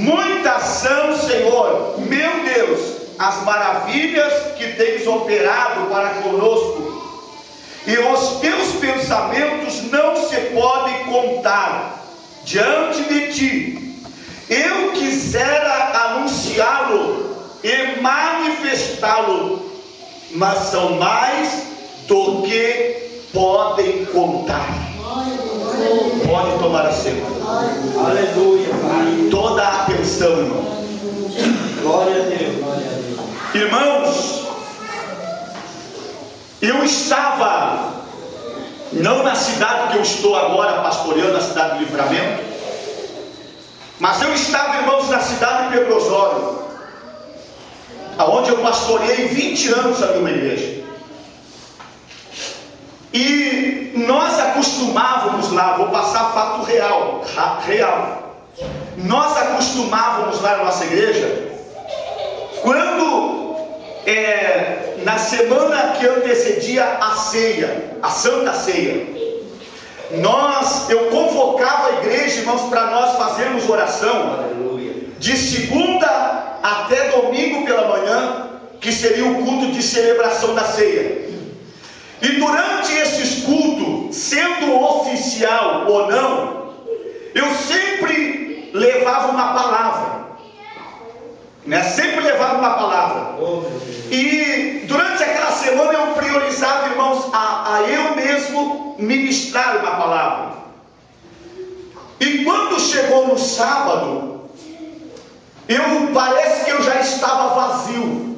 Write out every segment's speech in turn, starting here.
Muitas são, Senhor, meu Deus, as maravilhas que tens operado para conosco, e os teus pensamentos não se podem contar diante de ti. Eu quisera anunciá-lo e manifestá-lo, mas são mais do que podem contar. Pode tomar assento. Aleluia, Pai. Toda a atenção, irmão. Glória a Deus, glória a Deus. Irmãos, eu estava, não na cidade que eu estou agora pastoreando, na cidade de Livramento, mas eu estava, irmãos, na cidade de Pedro Osório, aonde eu pastoreei 20 anos ali uma igreja. E nós acostumávamos lá, vou passar fato real. Nós acostumávamos lá na nossa igreja, quando na semana que antecedia a ceia, a Santa Ceia, eu convocava a igreja, irmãos, para nós fazermos oração. Aleluia. De segunda até domingo pela manhã, que seria o culto de celebração da ceia. E durante esses cultos, sendo oficial ou não, eu sempre levava uma palavra, sempre levava uma palavra. E durante aquela semana eu priorizava, irmãos, a eu mesmo ministrar uma palavra. E quando chegou no sábado, parece que eu já estava vazio.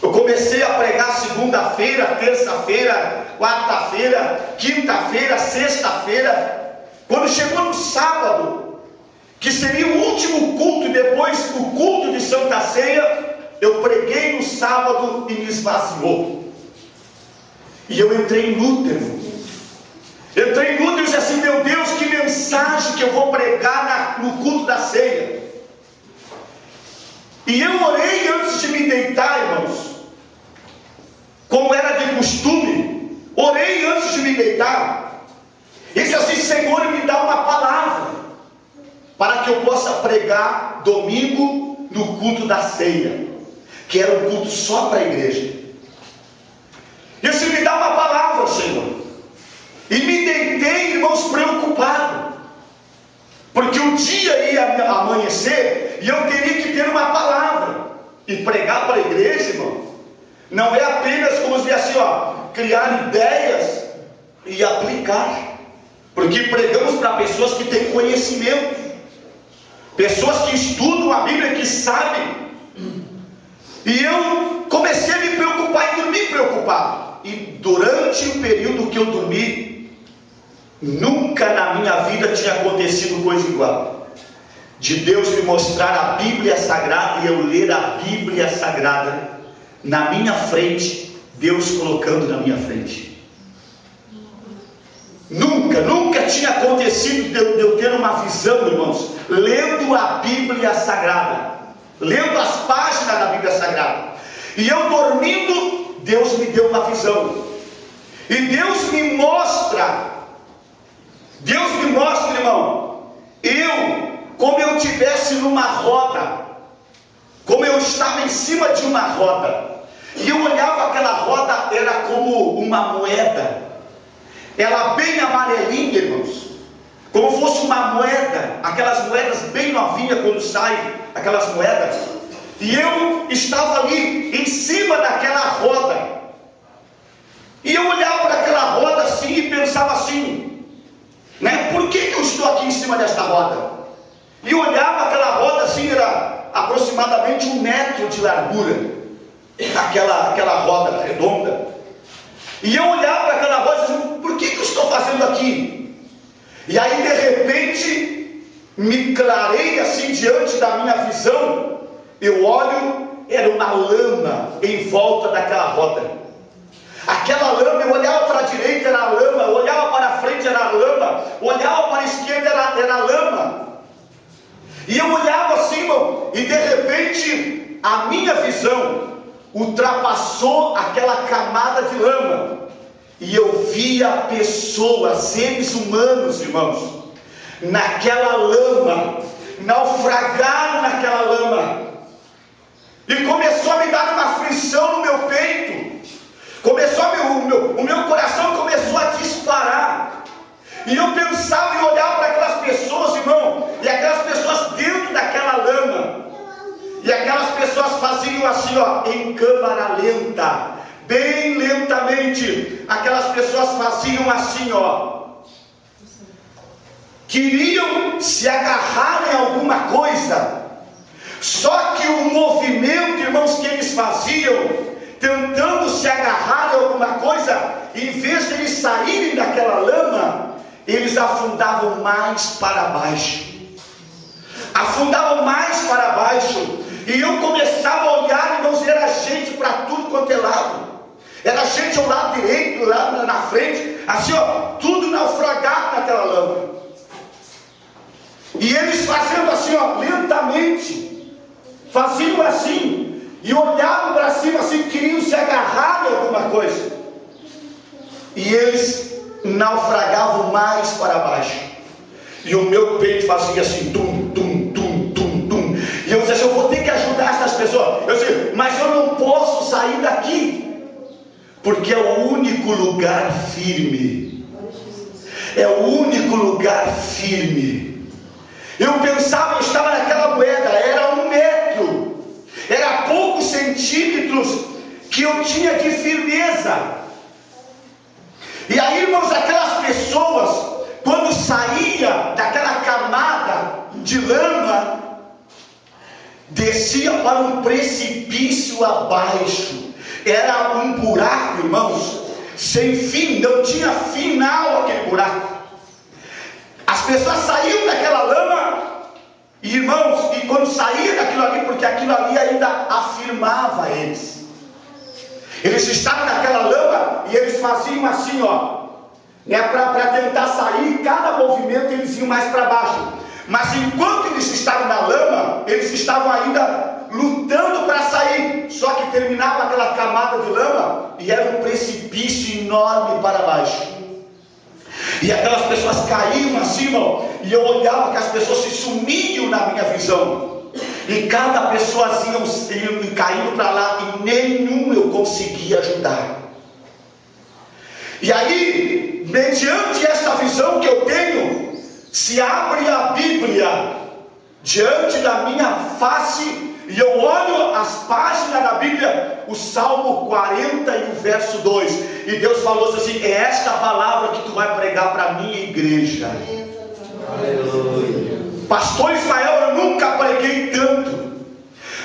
Eu comecei a pregar segunda-feira, terça-feira, quarta-feira, quinta-feira, sexta-feira. Quando chegou no sábado, que seria o último culto, e depois o culto de Santa Ceia, eu preguei no sábado e me esvaziou. E eu entrei em luta, irmão. Entrei em luta e disse assim: meu Deus, que mensagem que eu vou pregar no culto da ceia. E eu orei antes de me deitar, irmãos, como era de costume. Orei antes de me deitar e disse assim: Senhor, me dá uma palavra para que eu possa pregar domingo no culto da ceia, que era um culto só para a igreja. E disse: me dá uma palavra, Senhor. E me deitei, irmãos, preocupado, porque o dia ia amanhecer e eu teria que ter uma palavra. E pregar para a igreja, irmão, não é apenas, como dizer assim, criar ideias e aplicar, porque pregamos para pessoas que têm conhecimento, pessoas que estudam a Bíblia, que sabem. E eu comecei a me preocupar e dormi preocupado. E durante o período que eu dormi, nunca na minha vida tinha acontecido coisa igual, de Deus me mostrar a Bíblia Sagrada e eu ler a Bíblia Sagrada na minha frente, Deus colocando na minha frente. Nunca tinha acontecido de eu ter uma visão, irmãos, lendo a Bíblia Sagrada, lendo as páginas da Bíblia Sagrada. E eu dormindo, Deus me deu uma visão. E Deus me mostra, irmão, como eu estivesse numa roda, como eu estava em cima de uma roda, e eu olhava aquela roda, era como uma moeda, ela bem amarelinha, irmãos, como fosse uma moeda, aquelas moedas bem novinhas quando saem, aquelas moedas, e eu estava ali em cima daquela roda, e eu olhava para aquela roda assim e pensava assim, por que eu estou aqui em cima desta roda? E eu olhava aquela roda assim, era aproximadamente 1 metro de largura, aquela roda redonda. E eu olhava para aquela roda e dizia: por que eu estou fazendo aqui? E aí de repente me clarei assim diante da minha visão. Eu olho, era uma lama em volta daquela roda. Aquela lama, eu olhava para a direita, era lama, eu olhava para a frente, era lama, olhava para a esquerda, era lama. E eu olhava assim, irmão, e de repente a minha visão ultrapassou aquela camada de lama, e eu via pessoas, seres humanos, irmãos, naquela lama, naufragaram naquela lama. E começou a me dar uma aflição no meu peito. O meu coração começou a disparar. E eu pensava em olhar para aquelas pessoas, irmão, e aquelas pessoas dentro daquela lama. E aquelas pessoas faziam assim, ó, em câmara lenta, bem lentamente. Aquelas pessoas faziam assim, ó. Queriam se agarrar em alguma coisa. Só que o movimento, irmãos, que eles faziam, tentando se agarrar em alguma coisa, em vez de eles saírem daquela lama, eles afundavam mais para baixo. Afundavam mais para baixo. E eu começava a olhar, irmãos, e era gente para tudo quanto é lado. Era gente ao lado direito, lá na frente, assim, ó, tudo naufragado naquela lama. E eles fazendo assim, ó, lentamente, faziam assim, e olhavam para cima assim, queriam se agarrar em alguma coisa. E eles naufragavam mais para baixo. E o meu peito fazia assim, tum, tum, tum, tum, tum. E eu dizia assim, eu vou ter que ajudar essas pessoas. Eu disse, mas eu não posso sair daqui, porque é o único lugar firme. É o único lugar firme. Eu pensava, eu estava naquela moeda, era 1 metro, era poucos centímetros que eu tinha de firmeza. E aí, irmãos, aquelas pessoas, quando saía daquela camada de lama, descia para um precipício abaixo. Era um buraco, irmãos, sem fim, não tinha final aquele buraco. As pessoas saíam daquela lama, irmãos, e quando saía daquilo ali, porque aquilo ali ainda afirmava eles. Eles estavam naquela lama e eles faziam assim, ó, né, para tentar sair. Cada movimento eles iam mais para baixo. Mas enquanto eles estavam na lama, eles estavam ainda lutando para sair. Só que terminava aquela camada de lama e era um precipício enorme para baixo. E aquelas pessoas caíam assim, irmão, e eu olhava que as pessoas se sumiam na minha visão. E cada pessoazinha ia caindo para lá e nenhum eu conseguia ajudar. E aí, mediante essa visão que eu tenho, se abre a Bíblia diante da minha face e eu olho as páginas da Bíblia, o Salmo 40 e o verso 2. E Deus falou assim, é esta palavra que tu vai pregar para a minha igreja. Aleluia. Pastor Israel, eu nunca preguei tanto,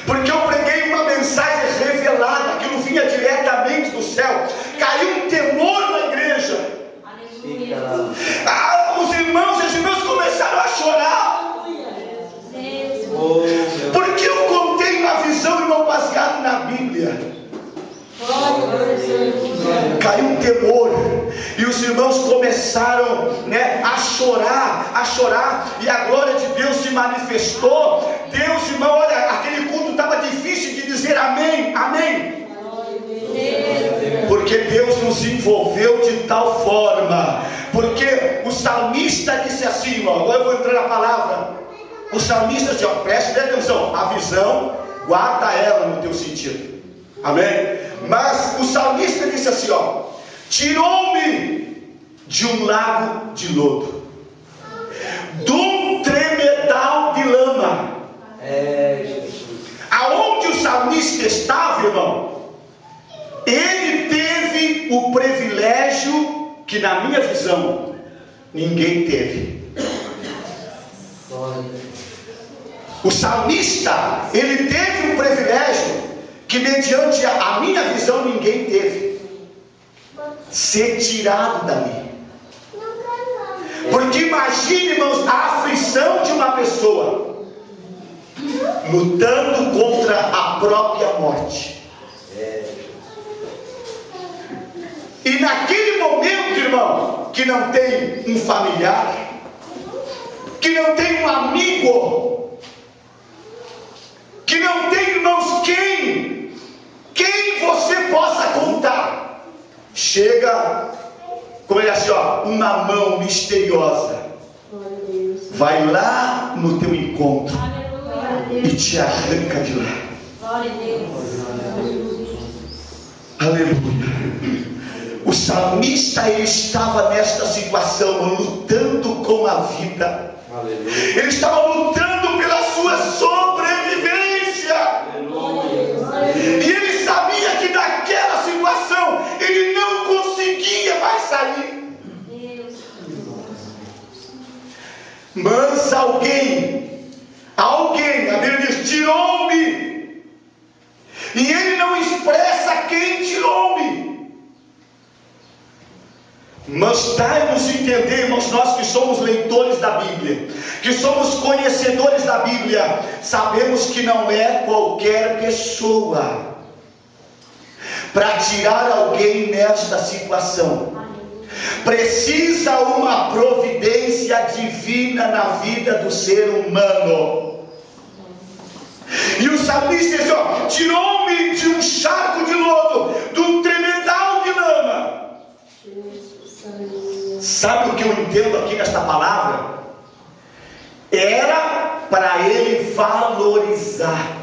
porque eu preguei uma mensagem revelada, aquilo vinha diretamente do céu. Caiu um temor na igreja. Os irmãos e as irmãs começaram a chorar, porque eu contei uma visão, irmão, baseada na Bíblia. Caiu um temor, e os irmãos começaram, né, a chorar, e a glória de Deus se manifestou. Deus, irmão, olha, aquele culto estava difícil de dizer amém, amém, porque Deus nos envolveu de tal forma, porque o salmista disse assim, irmão, agora eu vou entrar na palavra. O salmista disse, ó, preste atenção, a visão, guarda ela no teu sentido. Amém? Mas o salmista disse assim, ó, tirou-me de um lago de lodo, de um tremedal de lama. Aonde o salmista estava, irmão, ele teve o privilégio que na minha visão ninguém teve. O salmista, ele teve um privilégio que mediante a minha visão ninguém teve: ser tirado dali. Porque imagine, irmãos, a aflição de uma pessoa lutando contra a própria morte. E naquele momento, irmão, que não tem um familiar, que não tem um amigo, que não tem, irmãos, quem você possa contar, chega, como ele assim, ó, uma mão misteriosa vai lá no teu encontro Aleluia. e te arranca de lá. Glória a Deus. Aleluia. O salmista, ele estava nesta situação, lutando com a vida. Aleluia. Ele estava lutando pela sua sobrevivência. Aleluia. E ele sabia que daquela situação ele não conseguia mais sair. Deus. Mas alguém, a Bíblia diz, tirou-me. E ele não expressa quem tirou-me. Mas dai-nos entender, irmãos, nós que somos leitores da Bíblia, que somos conhecedores da Bíblia, sabemos que não é qualquer pessoa para tirar alguém nesta situação. Precisa uma providência divina na vida do ser humano. E o salmista diz, ó, tirou-me de um charco de lodo, de um tremedal de lama. Sabe o que eu entendo aqui nesta palavra? Era para ele valorizar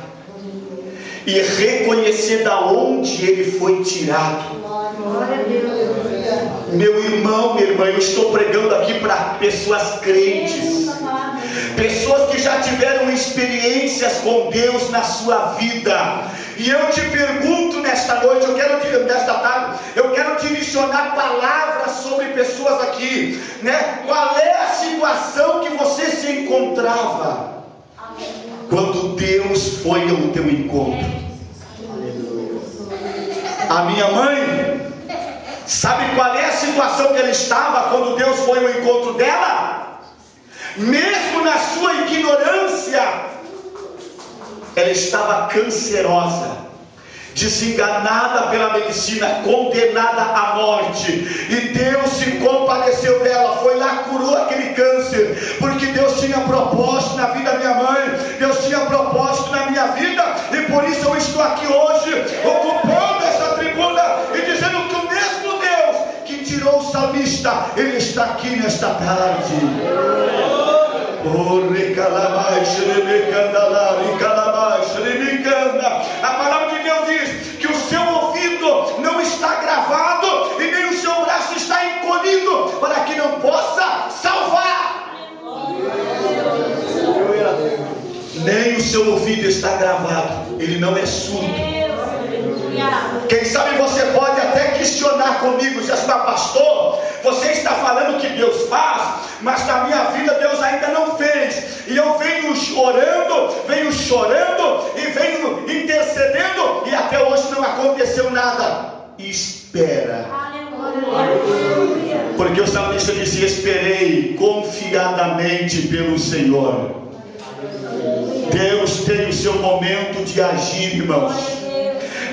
e reconhecer da onde ele foi tirado. Glória a Deus. Meu irmão, minha irmã, eu estou pregando aqui para pessoas crentes, pessoas que já tiveram experiências com Deus na sua vida. E eu te pergunto nesta noite, nesta tarde, eu quero direcionar palavras sobre pessoas aqui, né? Qual é a situação que você se encontrava quando Deus foi ao teu encontro? A minha mãe, sabe qual é a situação que ela estava quando Deus foi ao encontro dela? Mesmo na sua ignorância, ela estava cancerosa, desenganada pela medicina, condenada à morte. E Deus se compadeceu dela, foi lá, curou aquele câncer, porque Deus tinha propósito na vida da minha mãe, Deus tinha propósito na minha vida. E por isso eu estou aqui hoje, ocupando essa tribuna e dizendo que o mesmo Deus que tirou o salmista, Ele está aqui nesta tarde. A palavra de Deus diz que o seu ouvido não está gravado e nem o seu braço está encolhido para que não possa salvar. Nem o seu ouvido está gravado, ele não é surdo. Quem sabe você pode até questionar comigo, diz assim, pastor, você está falando que Deus faz, mas na minha vida Deus ainda não fez. E eu venho orando, venho chorando e venho intercedendo e até hoje não aconteceu nada. Espera. Porque o salmista dizia, esperei confiadamente pelo Senhor. Deus tem o seu momento de agir, irmãos.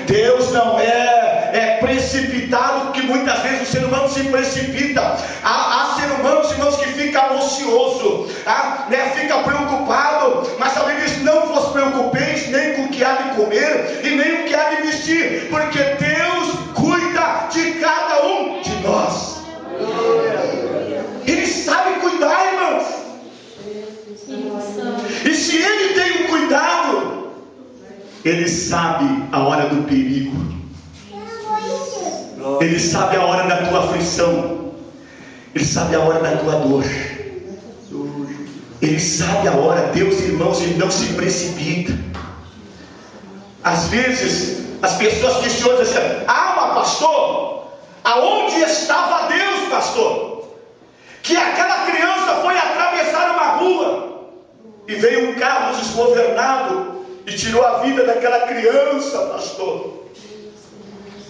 Deus não é precipitado, porque muitas vezes o ser humano se precipita. Há ser humanos, irmãos, que fica ocioso, fica preocupado, mas a Bíblia diz, não vos preocupeis nem com o que há de comer e nem o que há de vestir, porque Deus cuida de cada um de nós. Ele sabe cuidar, irmãos. E se Ele tem o cuidado, Ele sabe a hora do perigo, Ele sabe a hora da tua aflição, Ele sabe a hora da tua dor, Ele sabe a hora. Deus, irmãos, Ele não se precipita. Às vezes as pessoas questionam assim, mas pastor, aonde estava Deus, pastor? Que aquela criança foi atravessar uma rua e veio um carro desgovernado e tirou a vida daquela criança, pastor.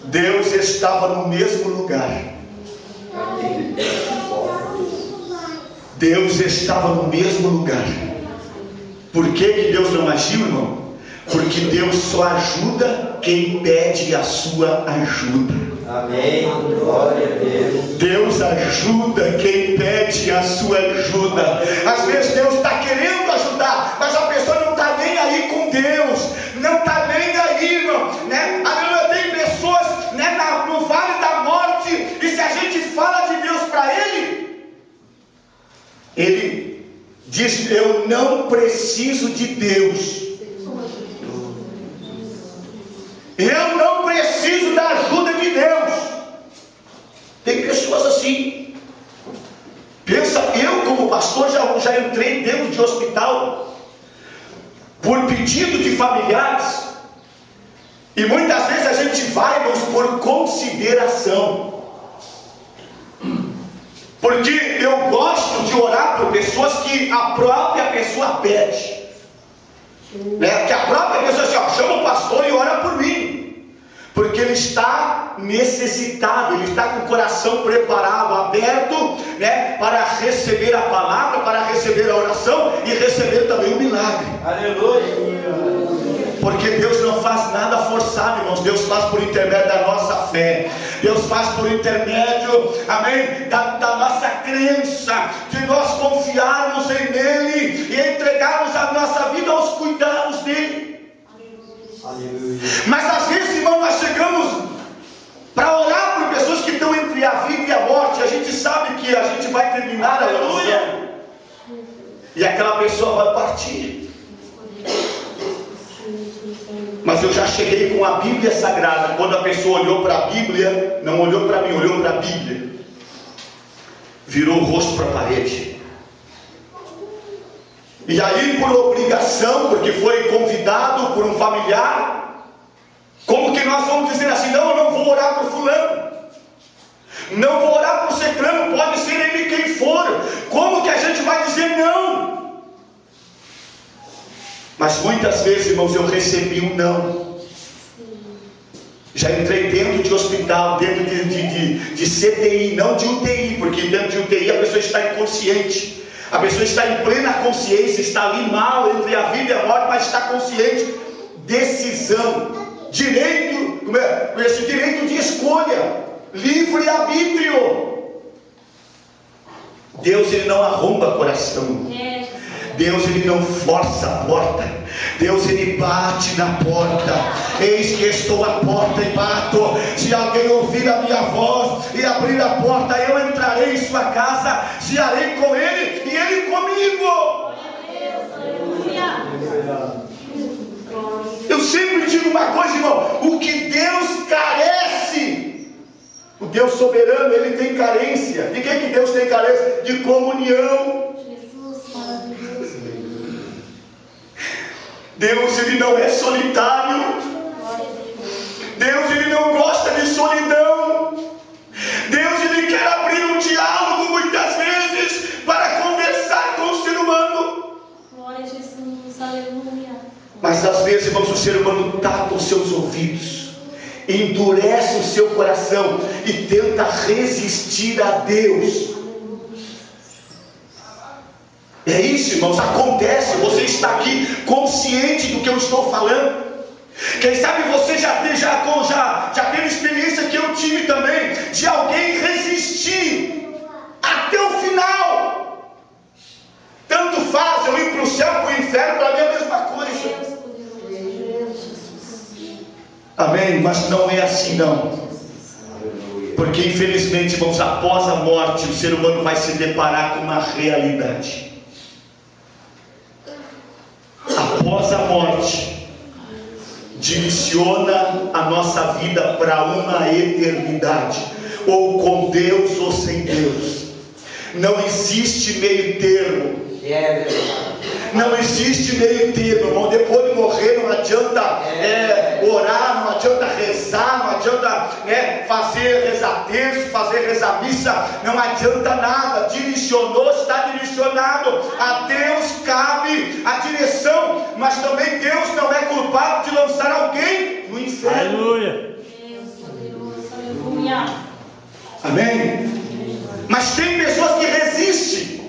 Deus estava no mesmo lugar. Deus estava no mesmo lugar. Por que Deus não agiu, irmão? Porque Deus só ajuda quem pede a sua ajuda. Amém. Glória a Deus. Deus ajuda quem pede a sua ajuda. Às vezes Deus está querendo ajudar, mas a pessoa não está nem aí com Deus, não está nem aí, irmão, né? Tem pessoas, né, no vale da morte, e se a gente fala de Deus para ele diz diz: eu não preciso de Deus. Eu não preciso da ajuda de Deus. Tem pessoas assim. Pensa, eu como pastor já entrei dentro de hospital por pedido de familiares. E muitas vezes a gente vai, irmãos, por consideração. Porque eu gosto de orar por pessoas que a própria pessoa pede. Que a própria pessoa assim, ó, chama o pastor e ora por mim. Porque ele está necessitado, ele está com o coração preparado, aberto, para receber a palavra, para receber a oração e receber também o milagre. Aleluia. Porque Deus não faz nada forçado, irmãos. Deus faz por intermédio da nossa fé. Deus faz por intermédio, amém, da nossa crença, de nós confiarmos em Ele e entregarmos a nossa vida aos cuidados dEle. Aleluia. Mas às vezes, irmão, nós chegamos para orar por pessoas que estão entre a vida e a morte. A gente sabe que a gente vai terminar a oração e aquela pessoa vai partir. Mas eu já cheguei com a Bíblia Sagrada. Quando a pessoa olhou para a Bíblia, não olhou para mim, olhou para a Bíblia, virou o rosto para a parede. E aí, por obrigação, porque foi convidado por um familiar, como que nós vamos dizer assim: não, eu não vou orar por fulano, não vou orar por ciclano, pode ser ele quem for. Como que a gente vai dizer não? Mas muitas vezes, irmãos, eu recebi um não. Já entrei dentro de hospital, dentro de CTI, não de UTI, porque dentro de UTI a pessoa está inconsciente. A pessoa está em plena consciência, está ali mal entre a vida e a morte, mas está consciente. Decisão, direito, esse direito de escolha, livre-arbítrio. Deus, ele não arromba coração. Deus, ele não força a porta. Deus, ele bate na porta. Eis que estou à porta e bato. Se alguém ouvir a minha voz e abrir a porta, eu entrarei em sua casa, cearei com ele e ele comigo. Eu sempre digo uma coisa, irmão: o que Deus carece, o Deus soberano, ele tem carência. De que Deus tem carência? De comunhão. Deus, ele não é solitário. Deus, ele não gosta de solidão. Deus, ele quer abrir um diálogo muitas vezes para conversar com o ser humano. Glória a Jesus, aleluia. Mas às vezes, irmãos, o ser humano tapa os seus ouvidos, endurece o seu coração e tenta resistir a Deus. É isso, irmãos, acontece. Você está aqui consciente do que eu estou falando. Quem sabe você já teve experiência que eu tive também, de alguém resistir até o final. Tanto faz eu ir para o céu, para o inferno, para mim é a mesma coisa. Amém? Mas não é assim não. Porque infelizmente, irmãos, após a morte, o ser humano vai se deparar com uma realidade. Após a morte, direciona a nossa vida para uma eternidade, ou com Deus ou sem Deus. Não existe meio termo. Não existe meio termo, irmão. Depois de morrer não adianta orar, não adianta rezar, não adianta fazer rezar terço, fazer rezar missa, não adianta nada. Direcionou, está direcionado. A Deus cabe a direção, mas também Deus não é culpado de lançar alguém no inferno. Aleluia. Amém? Mas tem pessoas que resistem.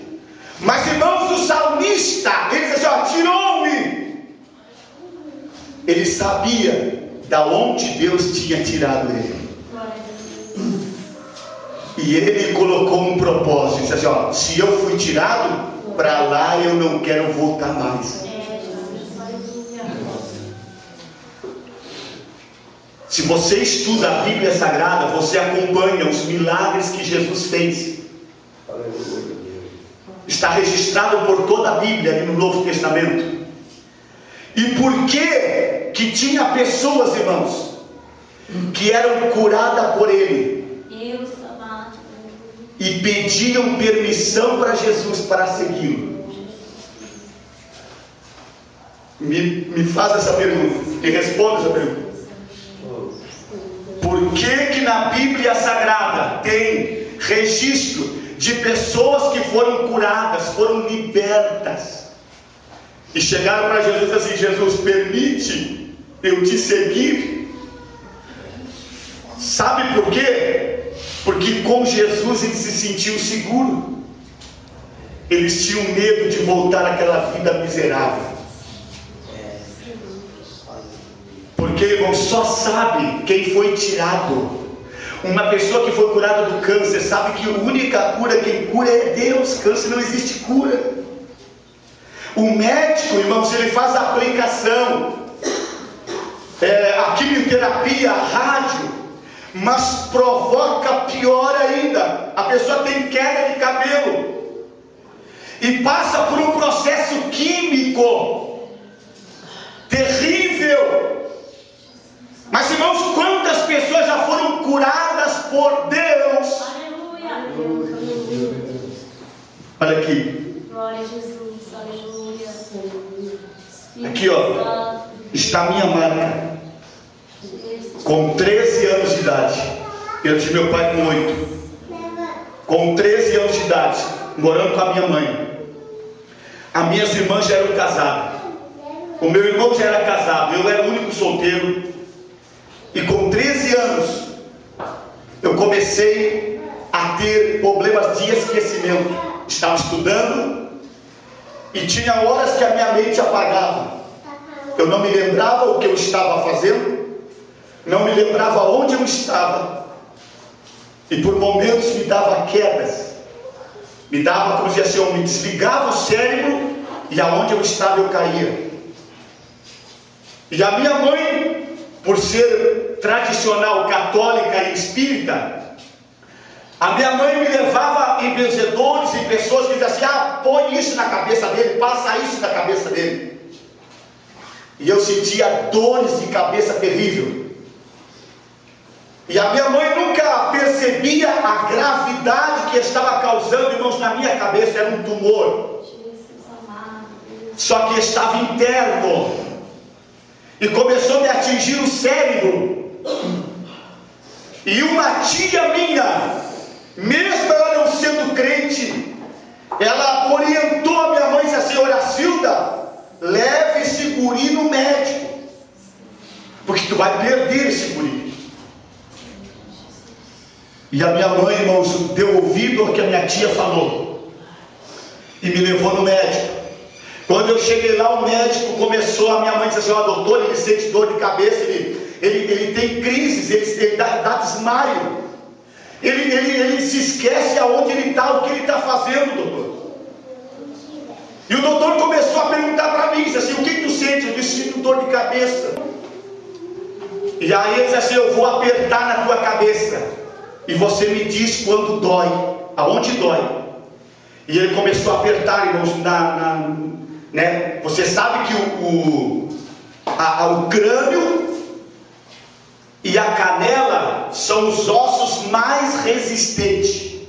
Mas, irmãos, o salmista, ele diz assim: tirou-me. Ele sabia da onde Deus tinha tirado ele. E ele colocou um propósito, disse assim: se eu fui tirado, para lá eu não quero voltar mais. Se você estuda a Bíblia Sagrada, você acompanha os milagres que Jesus fez. Está registrado por toda a Bíblia ali no Novo Testamento. E por que tinha pessoas, irmãos, que eram curadas por ele e pediam permissão para Jesus para segui-lo? Me faz essa pergunta e responda essa pergunta. Por que na Bíblia Sagrada tem registro de pessoas que foram curadas, foram libertas e chegaram para Jesus e disseram assim: Jesus, permite eu te seguir? Sabe por quê? Porque com Jesus eles se sentiam seguros. Eles tinham medo de voltar àquela vida miserável. Porque, irmão, só sabe quem foi tirado. Uma pessoa que foi curada do câncer sabe que a única cura, quem cura é Deus. Câncer não existe cura. O médico, irmão, se ele faz a aplicação, a quimioterapia, a rádio, mas provoca pior ainda. A pessoa tem queda de cabelo e passa por um processo químico terrível. Mas, irmãos, quantas pessoas já foram curadas por Deus? Aleluia. Olha aqui. Glória a Jesus. Aleluia. Aqui, ó, está a minha marca. Com 13 anos de idade. Eu tive meu pai com 8. Com 13 anos de idade, morando com a minha mãe. As minhas irmãs já eram casadas. O meu irmão já era casado. Eu era o único solteiro. E com 13 anos, eu comecei a ter problemas de esquecimento. Estava estudando e tinha horas que a minha mente apagava. Eu não me lembrava o que eu estava fazendo, não me lembrava onde eu estava. E por momentos me dava quedas. Me dava, como dizia assim, eu me desligava o cérebro e aonde eu estava eu caía. E a minha mãe, por ser tradicional, católica e espírita, a minha mãe me levava em benzedores e pessoas que diziam assim: põe isso na cabeça dele, passa isso na cabeça dele. E eu sentia dores de cabeça terrível. E a minha mãe nunca percebia a gravidade que estava causando, irmãos, na minha cabeça. Era um tumor, só que estava interno. E começou a me atingir o cérebro. E uma tia minha, mesmo ela não sendo crente, ela orientou a minha mãe e disse assim: Horacilda, leve esse guri no médico, porque tu vai perder esse guri. E a minha mãe, irmãos, deu ouvido ao que a minha tia falou e me levou no médico. Quando eu cheguei lá, o médico começou, a minha mãe disse assim: doutor, ele sente dor de cabeça, ele tem crises, ele dá desmaio, ele se esquece aonde ele está, o que ele está fazendo, doutor. E o doutor começou a perguntar para mim, disse assim: o que tu sente? Eu disse: sinto dor de cabeça. E aí ele disse assim: eu vou apertar na tua cabeça e você me diz quando dói, aonde dói. E ele começou a apertar, irmãos, né? Você sabe que o crânio e a canela são os ossos mais resistentes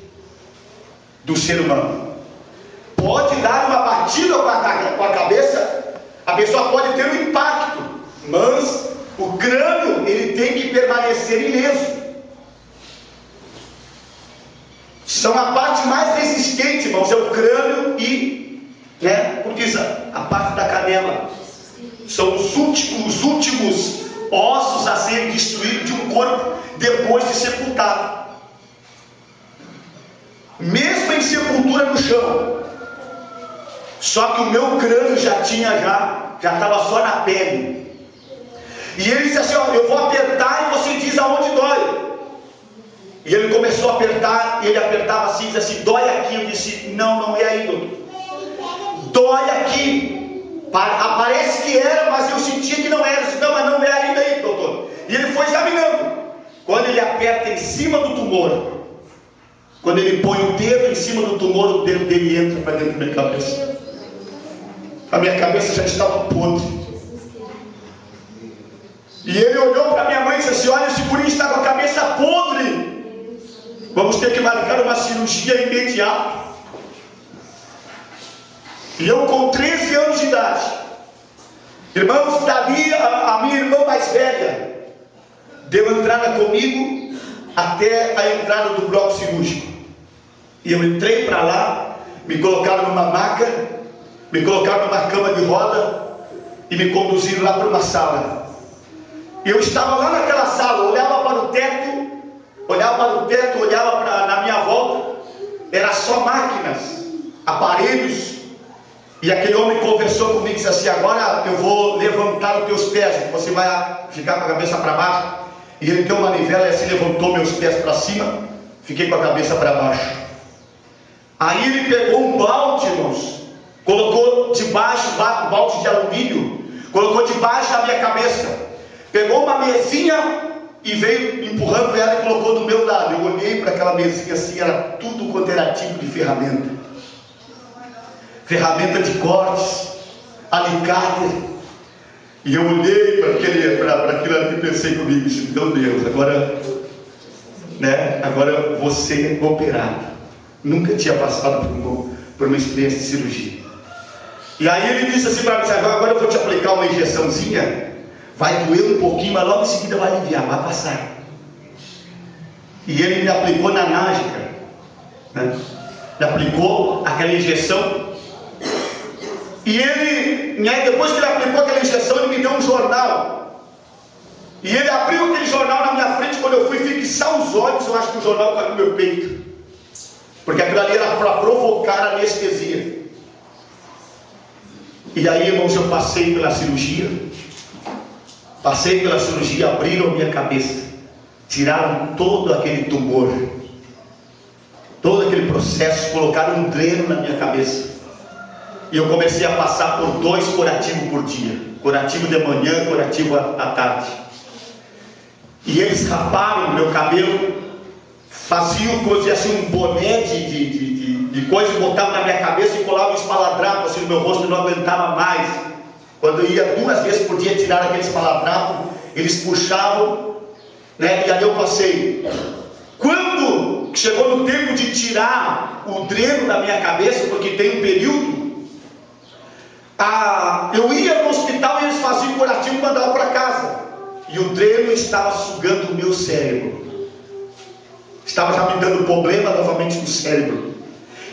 do ser humano. Pode dar uma batida com a cabeça, a pessoa pode ter um impacto, mas o crânio, ele tem que permanecer ileso. São a parte mais resistente, irmãos, é o crânio e, como diz, a parte da canela. São os últimos ossos a serem destruídos de um corpo depois de sepultado. Mesmo em sepultura no chão. Só que o meu crânio já estava só na pele. E ele disse assim: eu vou apertar e você diz aonde dói. E ele começou a apertar, e ele apertava assim, dizia assim: dói aqui. Eu disse: não é aí, doutor. Dói aqui. Parece que era, mas eu sentia que não era. Eu disse: não, mas não é ainda aí, doutor. E ele foi examinando. Quando ele aperta em cima do tumor, Quando ele põe o dedo em cima do tumor, o dedo dele entra para dentro da minha cabeça. A minha cabeça já estava podre. E ele olhou para minha mãe e disse assim: olha, esse guri está com a cabeça podre. Vamos ter que marcar uma cirurgia imediata. E eu com 13 anos de idade, irmãos, dali a minha irmã mais velha deu entrada comigo até a entrada do bloco cirúrgico. E eu entrei para lá, me colocaram numa maca, me colocaram numa cama de roda e me conduziram lá para uma sala. E eu estava lá naquela sala, olhava para o teto, olhava na minha volta, era só máquinas, aparelhos. E aquele homem conversou comigo e disse assim: agora eu vou levantar os teus pés, você vai ficar com a cabeça para baixo. E ele deu uma manivela e assim levantou meus pés para cima, fiquei com a cabeça para baixo. Aí ele pegou um balde, irmãos, colocou debaixo, um balde de alumínio, colocou debaixo da minha cabeça, pegou uma mesinha e veio empurrando ela e colocou do meu lado. Eu olhei para aquela mesinha assim, era tudo quanto era tipo de ferramenta de cortes, alicate. E eu olhei para aquilo ali e pensei comigo: meu Deus, agora eu vou ser operado. Nunca tinha passado por uma experiência de cirurgia. E aí ele disse assim para mim: agora eu vou te aplicar uma injeçãozinha, vai doer um pouquinho, mas logo em seguida vai aliviar, vai passar. E ele me aplicou na náusea, né? Me aplicou aquela injeção. E depois que ele aplicou aquela injeção, ele me deu um jornal. E ele abriu aquele jornal na minha frente. Quando eu fui fixar os olhos, eu acho que o jornal caiu no meu peito, porque aquilo ali era para provocar anestesia. E aí, irmãos, eu passei pela cirurgia, abriram a minha cabeça, tiraram todo aquele tumor, todo aquele processo, colocaram um dreno na minha cabeça. E eu comecei a passar por 2 curativos por dia, curativo de manhã, curativo à tarde. E eles raparam o meu cabelo, faziam assim, um boné de coisa, botavam na minha cabeça e colavam um espaladrapo assim no meu rosto. Eu não aguentava mais. Quando eu ia 2 vezes por dia tirar aquele espaladrapo, eles puxavam, né? E aí eu passei. Quando chegou no tempo de tirar o dreno da minha cabeça, porque tem um período, eu ia no hospital e eles faziam curativo e mandavam para casa. E o dreno estava sugando o meu cérebro. Estava já me dando problema novamente no cérebro.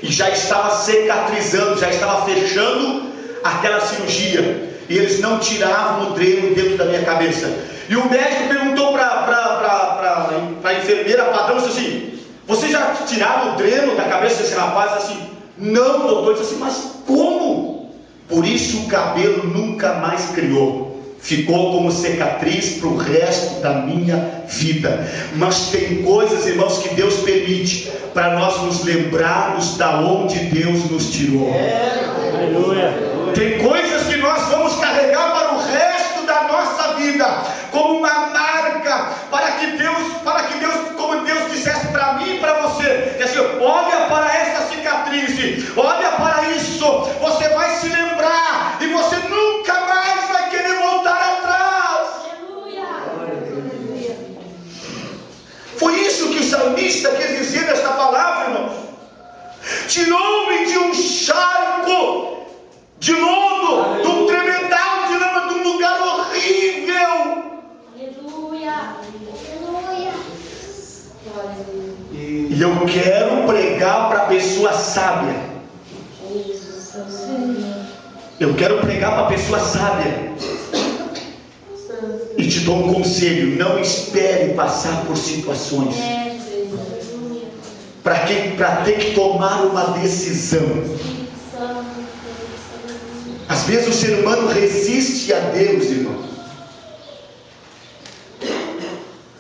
E já estava cicatrizando, já estava fechando aquela cirurgia. E eles não tiravam o dreno dentro da minha cabeça. E o médico perguntou para a enfermeira padrão, disse assim: você já tiraram o dreno da cabeça desse rapaz? Assim, não, doutor. Disse assim: mas como? Por isso o cabelo nunca mais criou. Ficou como cicatriz para o resto da minha vida. Mas tem coisas, irmãos, que Deus permite para nós nos lembrarmos da onde Deus nos tirou. Aleluia. Tem coisas que nós vamos carregar para o resto da nossa vida, como uma marca, para que Deus, como Deus dissesse para mim e para você, assim, olha para essa cicatriz, olha para isso, você vai se lembrar e você nunca mais vai querer voltar atrás. Aleluia. Foi isso que o salmista quis dizer nesta palavra, irmãos. Tirou-me de um charco de lodo, de um tremedal de lama, de um lugar horrível. Aleluia. E eu quero pregar para a pessoa sábia. Eu quero pregar para a pessoa sábia. E te dou um conselho: não espere passar por situações para ter que tomar uma decisão. Às vezes o ser humano resiste a Deus, irmão.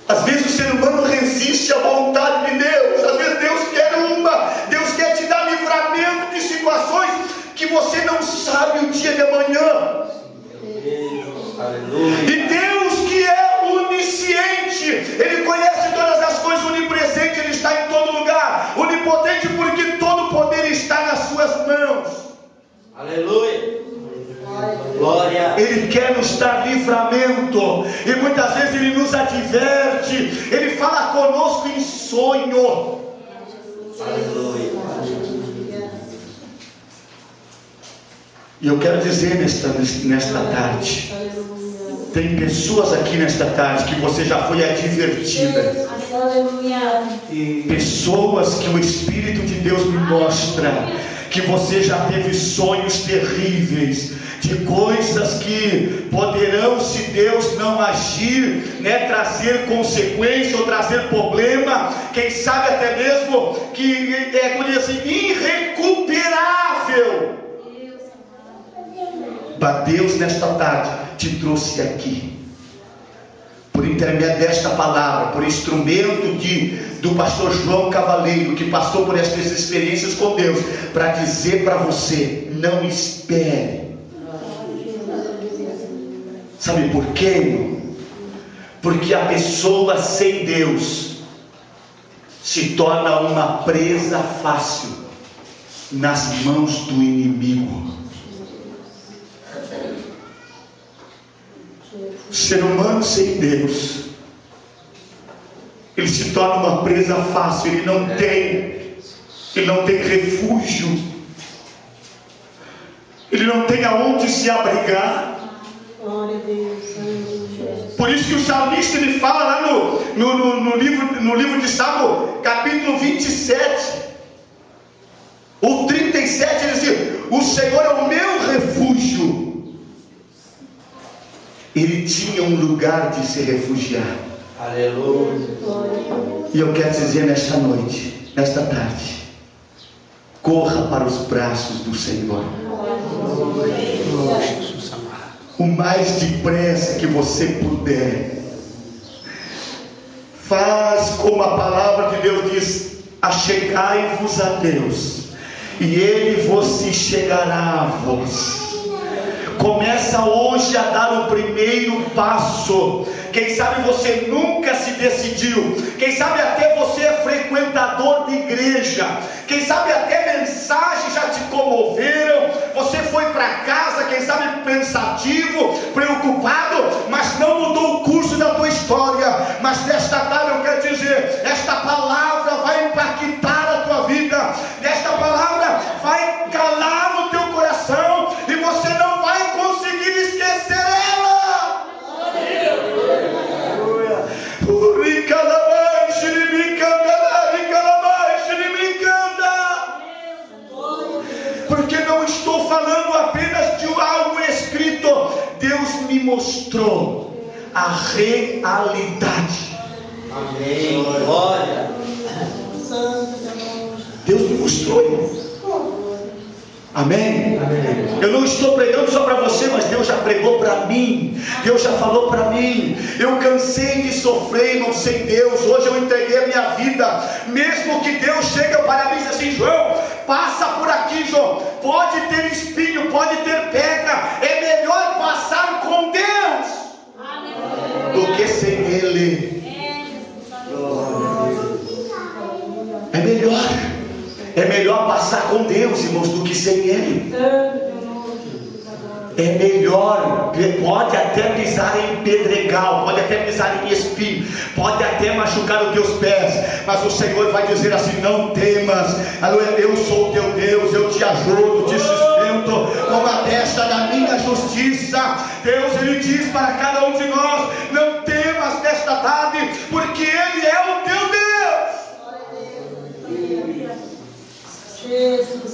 Às vezes o ser humano resiste à vontade de Deus. Às vezes Deus quer te dar livramento de situações que você não sabe o dia de amanhã. E Deus, que é onisciente, Ele conhece todas as coisas, onipresente, Ele está em todo lugar, onipotente. mãos. Aleluia. Glória. Ele quer nos dar livramento. E muitas vezes Ele nos adverte. Ele fala conosco em sonho. Aleluia. E eu quero dizer nesta tarde, tem pessoas aqui nesta tarde que você já foi advertida. Pessoas que o Espírito de Deus me mostra que você já teve sonhos terríveis, de coisas que poderão, se Deus não agir, trazer consequência ou trazer problema, quem sabe até mesmo que é assim, irrecuperável. Mas Deus nesta tarde te trouxe aqui, por intermédio desta palavra, por instrumento do pastor João Cavaleiro, que passou por estas experiências com Deus, para dizer para você: não espere. Sabe por quê, irmão? Porque a pessoa sem Deus se torna uma presa fácil nas mãos do inimigo. O ser humano sem Deus, ele se torna uma presa fácil. Ele não tem refúgio, ele não tem aonde se abrigar. Por isso que o salmista ele fala lá no livro de Salmo, capítulo 27, o 37, ele diz: o Senhor é o meu refúgio. Ele tinha um lugar de se refugiar. Aleluia. E eu quero dizer nesta noite, nesta tarde, corra para os braços do Senhor. O mais depressa que você puder. Faz como a palavra de Deus diz: achegai-vos a Deus, e Ele vos se chegará a vós. Começa hoje a dar o primeiro passo. Quem sabe você nunca se decidiu. Quem sabe até você é frequentador de igreja. Quem sabe até mensagens já te comoveram. Você foi para casa, quem sabe pensativo, preocupado, mas não mudou o curso da tua história. Mas nesta tarde eu quero dizer: esta palavra vai impactar a tua vida. Esta palavra vai calar no teu coração e você não vai conseguir esquecer ela. Porque não estou falando apenas de algo escrito. Deus me mostrou a realidade. Amém. Glória. Deus me mostrou, irmão. Amém? Amém? Eu não estou pregando só para você, mas Deus já pregou para mim. Deus já falou para mim. Eu cansei de sofrer, irmão, sem Deus. Hoje eu entreguei a minha vida. Mesmo que Deus chega para mim e diz assim: João, passa por aqui, João. Pode ter espinho, pode ter pedra. É melhor passar com Deus do que sem Ele. É melhor. É melhor passar com Deus, irmãos, do que sem Ele. É melhor. Pode até pisar em pedregal, pode até pisar em espinho, pode até machucar os teus pés, mas o Senhor vai dizer assim: não temas, eu sou o teu Deus, eu te ajudo, te sustento com a destra da minha justiça. Deus, Ele diz para cada um de nós: não temas nesta tarde, porque Ele é o teu Deus.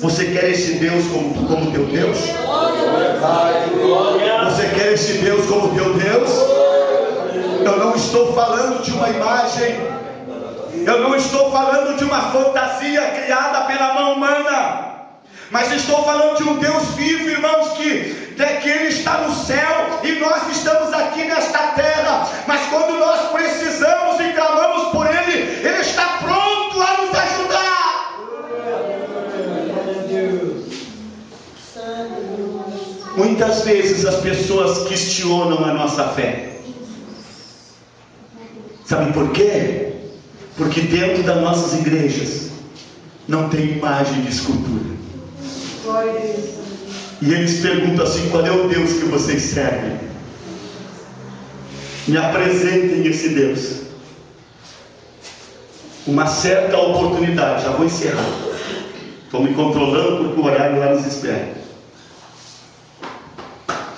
Você quer esse Deus como teu Deus? Você quer esse Deus como teu Deus? Eu não estou falando de uma imagem, eu não estou falando de uma fantasia criada pela mão humana, mas estou falando de um Deus vivo, irmãos, que Ele está no céu e nós estamos aqui nesta terra. Mas quando nós precisamos e clamamos por Ele, Ele está pronto a nos ajudar. Muitas vezes as pessoas questionam a nossa fé. Sabe por quê? Porque dentro das nossas igrejas não tem imagem de escultura. E eles perguntam assim: qual é o Deus que vocês servem? Me apresentem esse Deus. Uma certa oportunidade, já vou encerrar, estou me controlando porque o horário lá nos espera.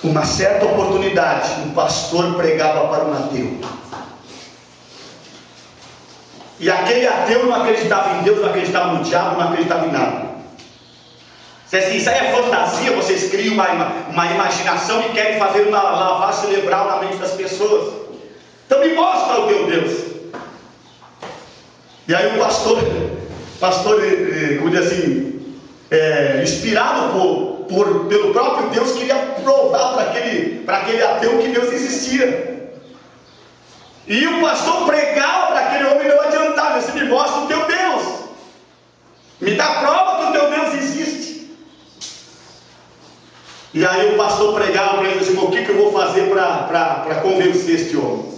Uma certa oportunidade, um pastor pregava para um ateu. E aquele ateu não acreditava em Deus, não acreditava no diabo, não acreditava em nada. Se assim, isso aí é fantasia, vocês criam uma imaginação e querem fazer uma lavagem cerebral na mente das pessoas. Então me mostra o teu Deus. E aí o pastor, como diz assim, inspirado pelo próprio Deus, queria provar para aquele ateu que Deus existia. E o pastor pregava para aquele homem, não adiantava: você me mostra o teu Deus, me dá prova que o teu Deus existe. E aí o pastor pregava para ele assim: o que eu vou fazer para convencer este homem?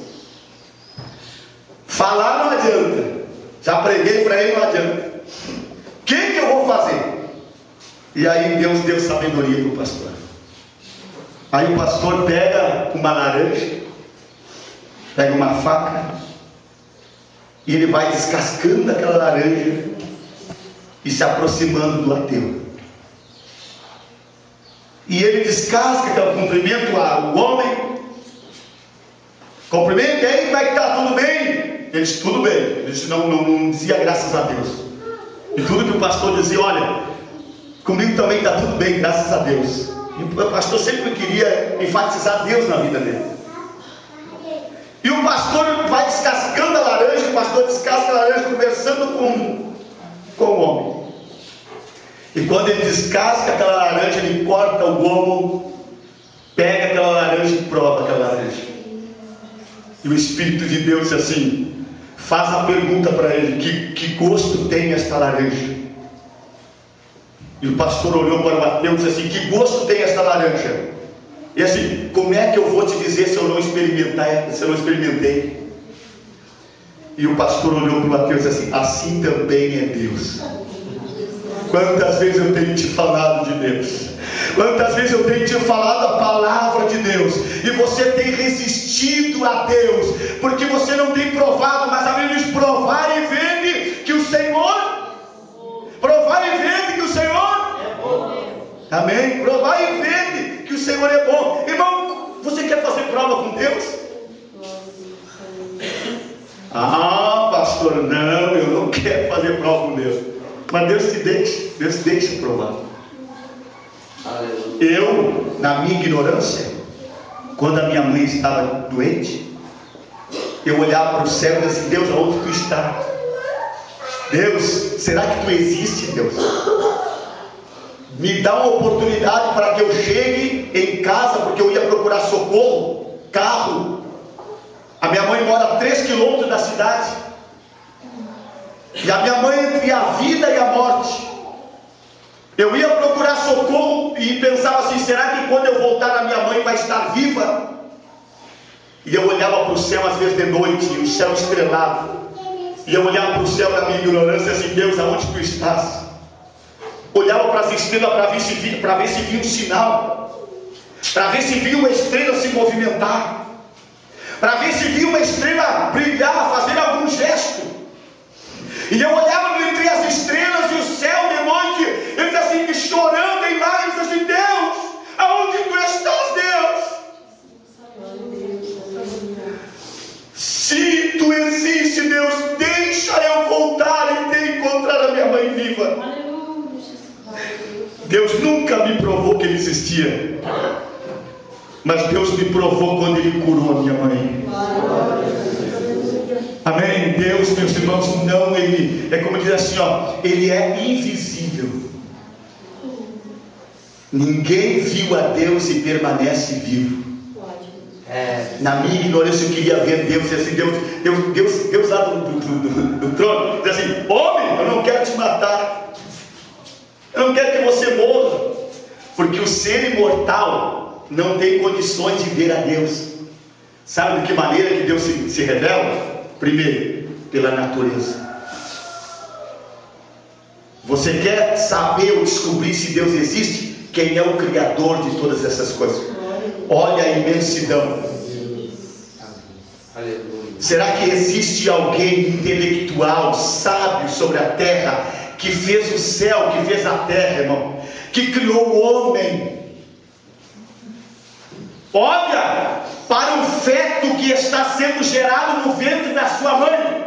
Falar não adianta, já preguei para ele, não adianta. O que eu vou fazer? E aí Deus deu sabedoria para o pastor. Aí o pastor pega uma laranja, pega uma faca, e ele vai descascando aquela laranja e se aproximando do ateu. E ele descasca, cumprimenta o homem, cumprimenta, e aí como é que está? Tudo bem? Ele disse: tudo bem. Ele disse, não dizia graças a Deus. E tudo que o pastor dizia: olha, comigo também está tudo bem, graças a Deus. E o pastor sempre queria enfatizar Deus na vida dele. E o pastor vai descascando a laranja, o pastor descasca a laranja conversando com o homem. E quando ele descasca aquela laranja, ele corta o gomo, pega aquela laranja e prova aquela laranja. E o Espírito de Deus assim, faz a pergunta para ele: que gosto tem esta laranja? E o pastor olhou para o ateu e disse assim: que gosto tem esta laranja? E assim: como é que eu vou te dizer se eu não experimentar, se eu não experimentei? E o pastor olhou para o ateu e disse assim: assim também é Deus. Quantas vezes eu tenho te falado de Deus, quantas vezes eu tenho te falado a palavra de Deus, e você tem resistido a Deus, porque você não tem provado. Mas a Bíblia diz: provar e vede que o Senhor, provar e vede que o Senhor é bom. Amém? Provar e vede que o Senhor é bom. Irmão, você quer fazer prova com Deus? Ah, pastor, não, eu não quero fazer prova com Deus. Mas Deus te deixa provar. Eu, na minha ignorância, quando a minha mãe estava doente, eu olhava para o céu e disse: Deus, aonde tu está? Deus, será que tu existe, Deus? Me dá uma oportunidade para que eu chegue em casa, porque eu ia procurar socorro, carro. A minha mãe mora a 3 quilômetros da cidade. E a minha mãe entre a vida e a morte. Eu ia procurar socorro e pensava assim: será que quando eu voltar a minha mãe vai estar viva? E eu olhava para o céu às vezes de noite, o céu estrelado. E eu olhava para o céu na minha ignorância assim: Deus, aonde tu estás? Olhava para as estrelas para ver se via um sinal, para ver se via uma estrela se movimentar, para ver se via uma estrela brilhar, fazer algum gesto. E eu olhava entre as estrelas e o céu de noite, eu dizia assim, chorando em lágrimas, assim: Deus, aonde tu estás, Deus? Se tu existes, Deus, deixa eu voltar e te encontrar a minha mãe viva. Deus nunca me provou que Ele existia, mas Deus me provou quando Ele curou a minha mãe. Amém? Deus, meus irmãos, não, Ele é como diz assim, ó, Ele é invisível. Ninguém viu a Deus e permanece vivo. Na minha ignorância eu queria ver Deus, e assim, Deus lá do trono, diz assim: homem, eu não quero te matar, eu não quero que você morra, porque o ser imortal não tem condições de ver a Deus. Sabe de que maneira que Deus se revela? Primeiro, pela natureza. Você quer saber ou descobrir se Deus existe? Quem é o Criador de todas essas coisas? Olha a imensidão. Será que existe alguém intelectual, sábio sobre a terra, que fez o céu, que fez a terra, irmão, que criou o homem? Olha para o feto que está sendo gerado no ventre da sua mãe,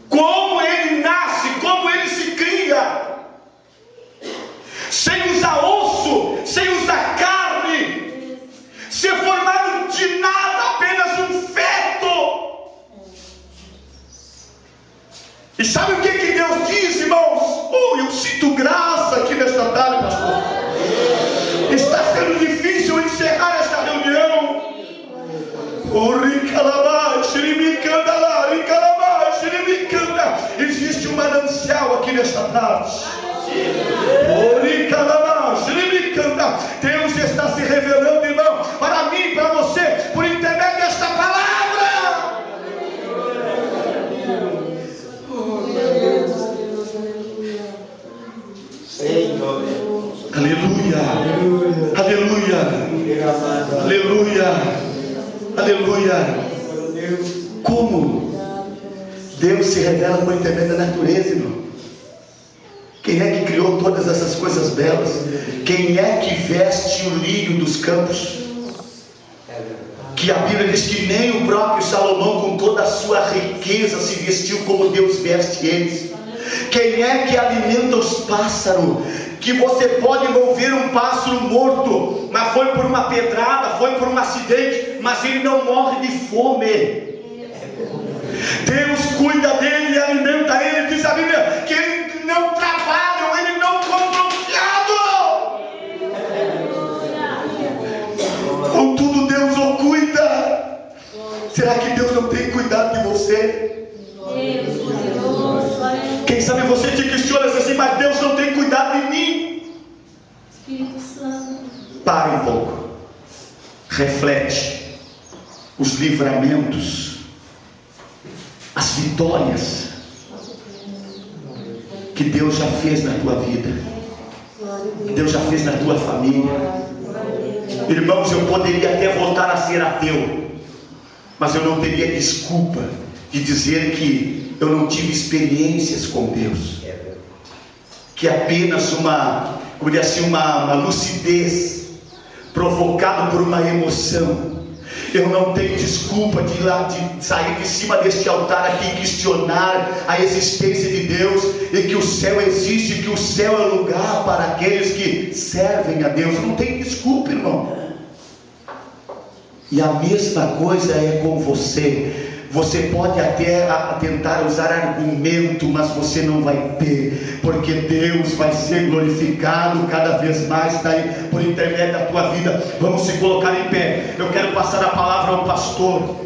como ele nasce, como ele se cria, sem usar osso, sem usar carne, ser formado de nada, apenas um feto. E sabe o que Deus diz, irmãos? Eu sinto graça aqui nesta tarde, pastor. Está sendo difícil encerrar esta reunião. Existe um manancial aqui nesta tarde. Deus está se revelando, irmão, para mim e para você, por intermédio desta palavra. Senhor. Aleluia, aleluia, aleluia, aleluia. Como Deus se revela por intermédio da natureza, irmão. Quem é que criou todas essas coisas belas? Quem é que veste o lírio dos campos? Que a Bíblia diz que nem o próprio Salomão, com toda a sua riqueza, se vestiu como Deus veste eles. Quem é que alimenta os pássaros? Que você pode mover um pássaro morto, mas foi por uma pedrada, foi por um acidente, mas ele não morre de fome. Deus cuida dele e alimenta ele. Diz a Bíblia que ele não trabalha, ele não compra fiado. Contudo, Deus o cuida. Será que Deus não tem cuidado de você? Quem sabe você te questiona assim, mas Deus não tem cuidado de mim. Para um pouco, reflete os livramentos, as vitórias que Deus já fez na tua vida, que Deus já fez na tua família. Irmãos, eu poderia até voltar a ser ateu, mas eu não teria desculpa de dizer que eu não tive experiências com Deus, que apenas uma lucidez provocada por uma emoção. Eu não tenho desculpa de sair de cima deste altar aqui e questionar a existência de Deus, e que o céu existe, que o céu é lugar para aqueles que servem a Deus. Não tem desculpa, irmão. E a mesma coisa é com você. Você pode até tentar usar argumento, mas você não vai ter, porque Deus vai ser glorificado cada vez mais por intermédio da tua vida. Vamos se colocar em pé. Eu quero passar a palavra ao pastor.